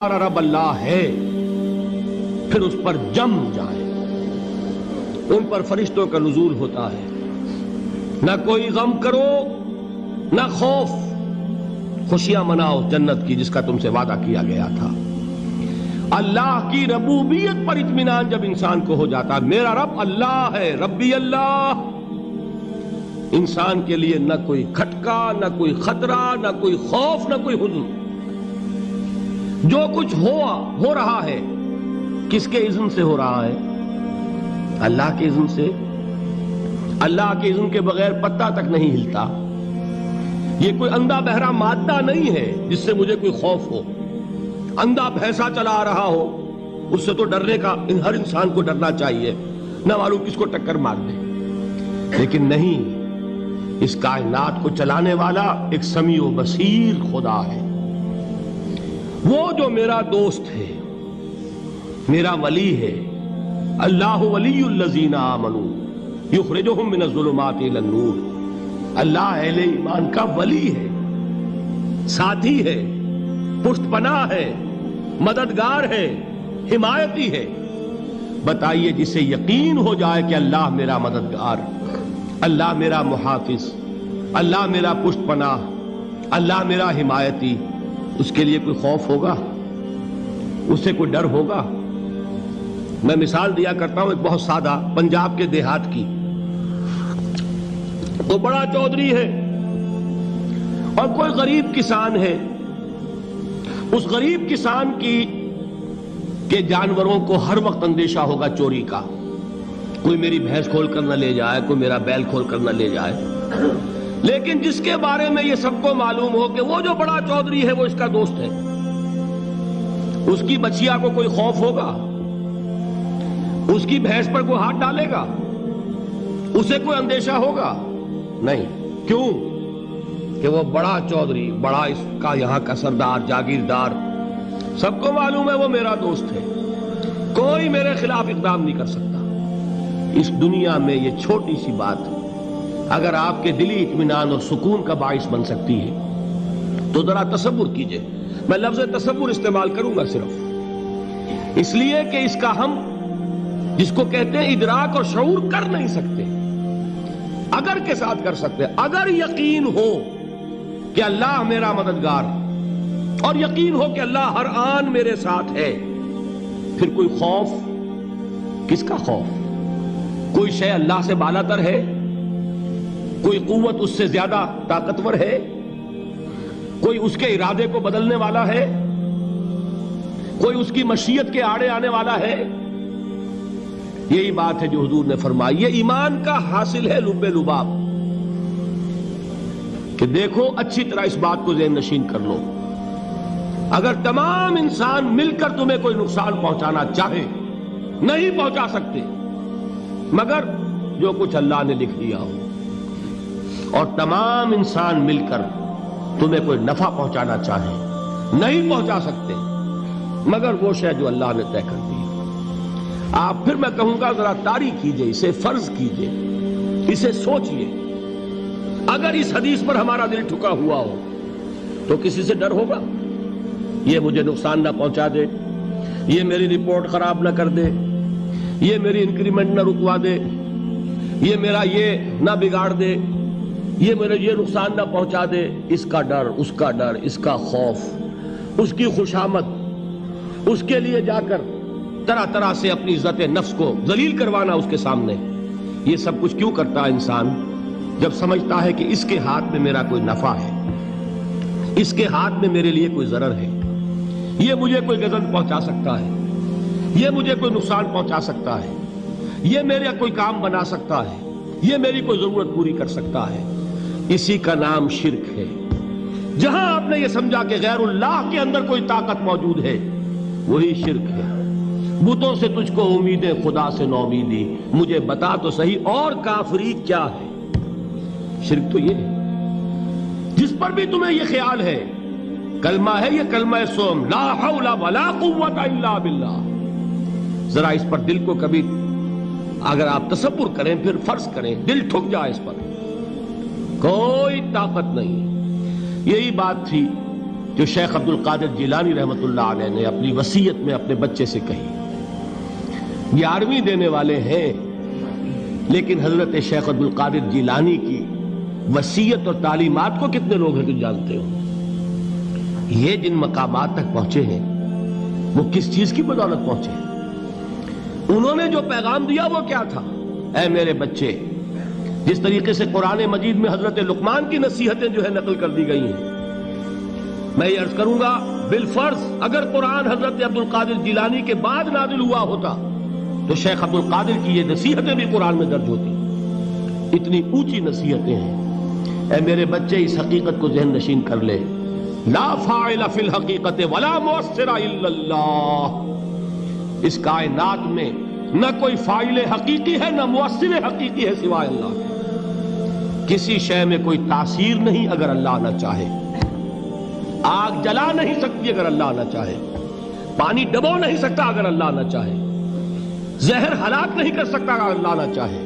ہمارا رب اللہ ہے، پھر اس پر جم جائیں۔ ان پر فرشتوں کا نزول ہوتا ہے، نہ کوئی غم کرو نہ خوف، خوشیاں مناؤ جنت کی جس کا تم سے وعدہ کیا گیا تھا۔ اللہ کی ربوبیت پر اطمینان جب انسان کو ہو جاتا ہے، میرا رب اللہ ہے، ربی اللہ، انسان کے لیے نہ کوئی کھٹکا، نہ کوئی خطرہ، نہ کوئی خوف، نہ کوئی حزن۔ جو کچھ ہو رہا ہے کس کے اذن سے ہو رہا ہے؟ اللہ کے اذن سے۔ اللہ کے اذن کے بغیر پتہ تک نہیں ہلتا۔ یہ کوئی اندھا بہرا مادہ نہیں ہے جس سے مجھے کوئی خوف ہو۔ اندھا بھینسا چلا آ رہا ہو اس سے تو ڈرنے کا ہر انسان کو ڈرنا چاہیے، نہ معلوم کس کو ٹکر مار دے۔ لیکن نہیں، اس کائنات کو چلانے والا ایک سمیع و بصیر خدا ہے، وہ جو میرا دوست ہے، میرا ولی ہے۔ اللہ ولی الذین آمنوا یخرجہم من الظلمات الی النور۔ اللہ اہل ایمان کا ولی ہے، ساتھی ہے، پشت پناہ ہے، مددگار ہے، حمایتی ہے۔ بتائیے جسے یقین ہو جائے کہ اللہ میرا مددگار، اللہ میرا محافظ، اللہ میرا پشت پناہ، اللہ میرا حمایتی، اس کے لیے کوئی خوف ہوگا؟ اس سے کوئی ڈر ہوگا؟ میں مثال دیا کرتا ہوں ایک بہت سادہ، پنجاب کے دیہات کی۔ وہ بڑا چودھری ہے اور کوئی غریب کسان ہے۔ اس غریب کسان کے جانوروں کو ہر وقت اندیشہ ہوگا چوری کا، کوئی میری بھینس کھول کر نہ لے جائے، کوئی میرا بیل کھول کر نہ لے جائے۔ لیکن جس کے بارے میں یہ سب کو معلوم ہو کہ وہ جو بڑا چودھری ہے وہ اس کا دوست ہے، اس کی بچیا کو کوئی خوف ہوگا؟ اس کی بھینس پر کوئی ہاتھ ڈالے گا؟ اسے کوئی اندیشہ ہوگا؟ نہیں۔ کیوں؟ کہ وہ بڑا چودھری، بڑا اس کا یہاں کا سردار، جاگیردار، سب کو معلوم ہے وہ میرا دوست ہے، کوئی میرے خلاف اقدام نہیں کر سکتا۔ اس دنیا میں یہ چھوٹی سی بات اگر آپ کے دلی اطمینان اور سکون کا باعث بن سکتی ہے تو ذرا تصور کیجئے۔ میں لفظ تصور استعمال کروں گا صرف اس لیے کہ اس کا ہم جس کو کہتے ہیں ادراک اور شعور کر نہیں سکتے، اگر کے ساتھ کر سکتے۔ اگر یقین ہو کہ اللہ میرا مددگار اور یقین ہو کہ اللہ ہر آن میرے ساتھ ہے، پھر کوئی خوف؟ کس کا خوف؟ کوئی شے اللہ سے بالا تر ہے؟ کوئی قوت اس سے زیادہ طاقتور ہے؟ کوئی اس کے ارادے کو بدلنے والا ہے؟ کوئی اس کی مشیت کے آڑے آنے والا ہے؟ یہی بات ہے جو حضور نے فرمائی۔ یہ ایمان کا حاصل ہے لب لباب، کہ دیکھو اچھی طرح اس بات کو ذہن نشین کر لو، اگر تمام انسان مل کر تمہیں کوئی نقصان پہنچانا چاہے نہیں پہنچا سکتے، مگر جو کچھ اللہ نے لکھ دیا ہو، اور تمام انسان مل کر تمہیں کوئی نفع پہنچانا چاہے نہیں پہنچا سکتے، مگر وہ شے جو اللہ نے طے کر دی۔ آپ پھر میں کہوں گا ذرا طاری کیجئے، اسے فرض کیجئے، اسے سوچئے۔ اگر اس حدیث پر ہمارا دل ٹھکا ہوا ہو تو کسی سے ڈر ہوگا؟ یہ مجھے نقصان نہ پہنچا دے، یہ میری رپورٹ خراب نہ کر دے، یہ میری انکریمنٹ نہ رکوا دے، یہ میرا یہ نہ بگاڑ دے، یہ میرے یہ نقصان نہ پہنچا دے۔ اس کا ڈر، اس کا ڈر، اس کا خوف، اس کی خوشامد، اس کے لیے جا کر طرح طرح سے اپنی عزت نفس کو ذلیل کروانا اس کے سامنے، یہ سب کچھ کیوں کرتا ہے انسان؟ جب سمجھتا ہے کہ اس کے ہاتھ میں میرا کوئی نفع ہے، اس کے ہاتھ میں میرے لیے کوئی ضرر ہے، یہ مجھے کوئی غضب پہنچا سکتا ہے، یہ مجھے کوئی نقصان پہنچا سکتا ہے، یہ میرا کوئی کام بنا سکتا ہے، یہ میری کوئی ضرورت پوری کر سکتا ہے، اسی کا نام شرک ہے۔ جہاں آپ نے یہ سمجھا کہ غیر اللہ کے اندر کوئی طاقت موجود ہے، وہی شرک ہے۔ بتوں سے تجھ کو امیدیں، خدا سے نومیدی، مجھے بتا تو صحیح اور کافری کیا ہے؟ شرک تو یہ ہے۔ جس پر بھی تمہیں یہ خیال ہے، کلمہ ہے یہ کلمہ سوم، لا حول ولا قوت الا باللہ، ذرا اس پر دل کو کبھی اگر آپ تصور کریں، پھر فرض کریں، دل ٹھک جائے اس پر، کوئی طاقت نہیں۔ یہی بات تھی جو شیخ عبد القادر جیلانی رحمۃ اللہ علیہ نے اپنی وصیت میں اپنے بچے سے کہی. 11ویں دینے والے ہیں، لیکن حضرت شیخ عبد القادر جیلانی کی وصیت اور تعلیمات کو کتنے لوگ ہیں تم جانتے ہو؟ یہ جن مقامات تک پہنچے ہیں وہ کس چیز کی بدولت پہنچے ہیں؟ انہوں نے جو پیغام دیا وہ کیا تھا؟ اے میرے بچے، جس طریقے سے قرآن مجید میں حضرت لقمان کی نصیحتیں جو ہے نقل کر دی گئی ہیں، میں یہ عرض کروں گا بالفرض اگر قرآن حضرت عبد القادر جیلانی کے بعد نازل ہوا ہوتا تو شیخ عبد القادر کی یہ نصیحتیں بھی قرآن میں درج ہوتی. اتنی اونچی نصیحتیں ہیں. اے میرے بچے، اس حقیقت کو ذہن نشین کر لے، لا فاعل فی الحقیقت ولا مؤثر الا اللہ. اس کائنات میں نہ کوئی فاعل حقیقی ہے نہ مؤثر حقیقی ہے سوائے اللہ. کسی شے میں کوئی تاثیر نہیں اگر اللہ نہ چاہے. آگ جلا نہیں سکتی اگر اللہ نہ چاہے. پانی ڈبو نہیں سکتا اگر اللہ نہ چاہے. زہر ہلاک نہیں کر سکتا اگر اللہ نہ چاہے.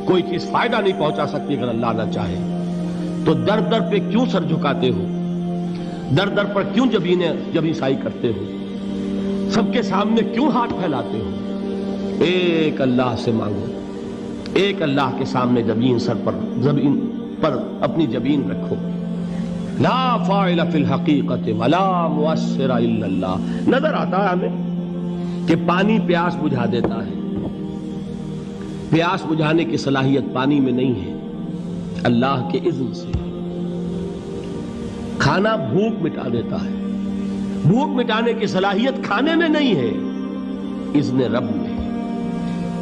کوئی چیز فائدہ نہیں پہنچا سکتی اگر اللہ نہ چاہے. تو در در پہ کیوں سر جھکاتے ہو؟ در در پر کیوں جبیں سائی کرتے ہو؟ سب کے سامنے کیوں ہاتھ پھیلاتے ہو؟ ایک اللہ سے مانگو. ایک اللہ کے سامنے زمین پر اپنی جبین رکھو. لا فاعل فی الحقیقت ولا مؤثر الا اللہ. نظر آتا ہے ہمیں کہ پانی پیاس بجھا دیتا ہے. پیاس بجھانے کی صلاحیت پانی میں نہیں ہے، اللہ کے اذن سے. کھانا بھوک مٹا دیتا ہے. بھوک مٹانے کی صلاحیت کھانے میں نہیں ہے، اذن رب میں.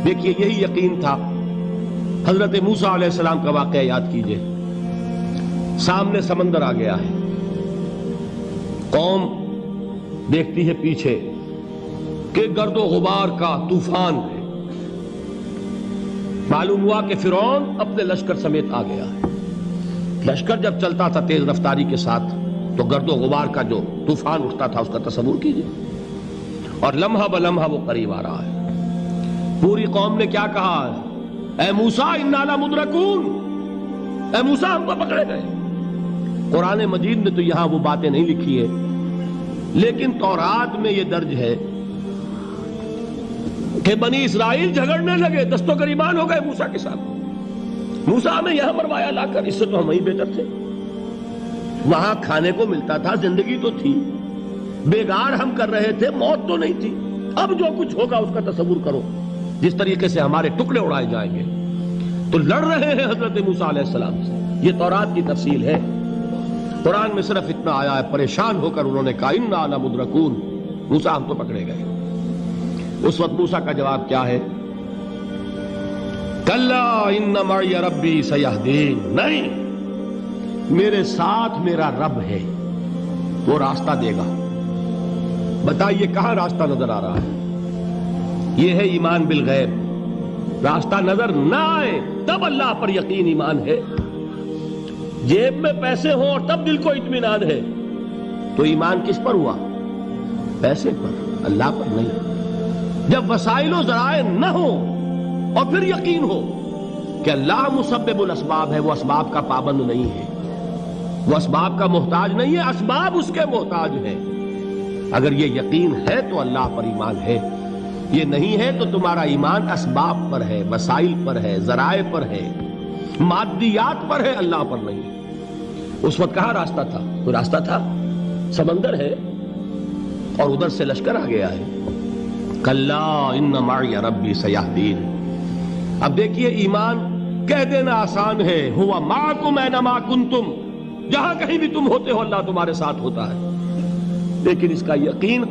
دیکھیے یہی یقین تھا. حضرت موسیٰ علیہ السلام کا واقعہ یاد کیجئے. سامنے سمندر آ گیا ہے. قوم دیکھتی ہے پیچھے کہ گرد و غبار کا طوفان ہے. معلوم ہوا کہ فرعون اپنے لشکر سمیت آ گیا ہے. لشکر جب چلتا تھا تیز رفتاری کے ساتھ تو گرد و غبار کا جو طوفان اٹھتا تھا اس کا تصور کیجئے. اور لمحہ بلمحہ وہ قریب آ رہا ہے. پوری قوم نے کیا کہا؟ اے موسیٰ انا لمدرکون. اے موسیٰ ہم کو پکڑے گئے. قرآن مجید نے تو یہاں وہ باتیں نہیں لکھی ہے، لیکن تورات میں یہ درج ہے کہ بنی اسرائیل جھگڑنے لگے، دست و گریبان ہو گئے موسیٰ کے ساتھ. موسیٰ ہمیں یہاں مروایا لا کر، اس سے تو ہم ہی بہتر تھے. وہاں کھانے کو ملتا تھا، زندگی تو تھی. بیگار ہم کر رہے تھے، موت تو نہیں تھی. اب جو کچھ ہوگا اس کا تصور کرو، جس طریقے سے ہمارے ٹکڑے اڑائے جائیں گے. تو لڑ رہے ہیں حضرت موسیٰ علیہ السلام سے. یہ تورات کی تفصیل ہے. قرآن میں صرف اتنا آیا ہے، پریشان ہو کر انہوں نے کہا انا لمدرکون. موسیٰ ہم تو پکڑے گئے. اس وقت موسیٰ کا جواب کیا ہے؟ کلا ان معی ربی سیہدین. نہیں، میرے ساتھ میرا رب ہے، وہ راستہ دے گا. بتائیے کہاں راستہ نظر آ رہا ہے؟ یہ ہے ایمان بالغیب. راستہ نظر نہ آئے تب اللہ پر یقین ایمان ہے. جیب میں پیسے ہوں اور تب دل کو اطمینان ہے تو ایمان کس پر ہوا؟ پیسے پر، اللہ پر نہیں. جب وسائل و ذرائع نہ ہو اور پھر یقین ہو کہ اللہ مسبب الاسباب ہے، وہ اسباب کا پابند نہیں ہے، وہ اسباب کا محتاج نہیں ہے، اسباب اس کے محتاج ہیں. اگر یہ یقین ہے تو اللہ پر ایمان ہے. یہ نہیں ہے تو تمہارا ایمان اسباب پر ہے، وسائل پر ہے، ذرائع پر ہے، مادیات پر ہے، اللہ پر نہیں. اس وقت کہاں راستہ تھا؟ کوئی راستہ تھا؟ سمندر ہے اور ادھر سے لشکر آ گیا ہے. کلا ان معی ربی سیہدین. اب دیکھیے ایمان کہہ دینا آسان ہے، ہوا معکم اینما کنتم. جہاں کہیں بھی تم ہوتے ہو اللہ تمہارے ساتھ ہوتا ہے، لیکن اس کا یقین